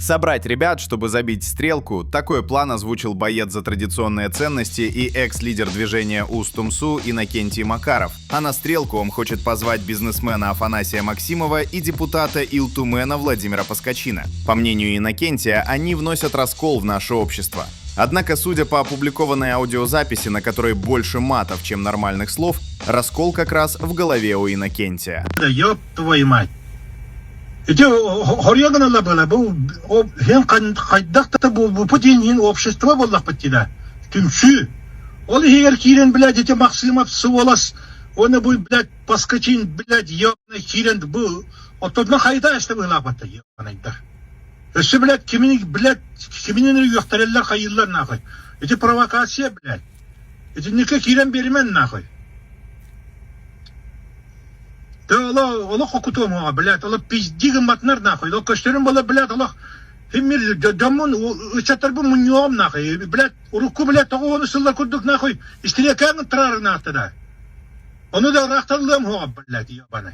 Собрать ребят, чтобы забить стрелку, такой план озвучил боец за традиционные ценности и экс-лидер движения Устумсу Иннокентий Макаров. А на стрелку он хочет позвать бизнесмена Афанасия Максимова и депутата Илтумена Владимира Поскочина. По мнению Иннокентия, они вносят раскол в наше общество. Однако, судя по опубликованной аудиозаписи, на которой больше матов, чем нормальных слов, раскол как раз в голове у Иннокентия. Да ёб твою мать. Эти хорьягана была, был хен кайдакта был Путин общество было потида. Тимши. Он хер кирен, блядь, эти Максимов сволос. Он будет, блядь, Поскочин, блядь, ёбаный кирен был. Вот тут на хайда что было потом, ёбаный да. Если, блядь, кимinin юхтареллар хайыллар нахуй. Эти провокация, блядь. Эти никак кирен беремен нахуй. Да Allah хокутом, блядь, Allah пиздигом матнар нахуй. Allah каштерин была, блядь, Allah химмир дамон учатарбу муньом нахуй. Блядь, руку, блядь, того он сылла курдук нахуй. Истерия кан трар нахтада. Onu da rahatladım ho, блядь, ебаный.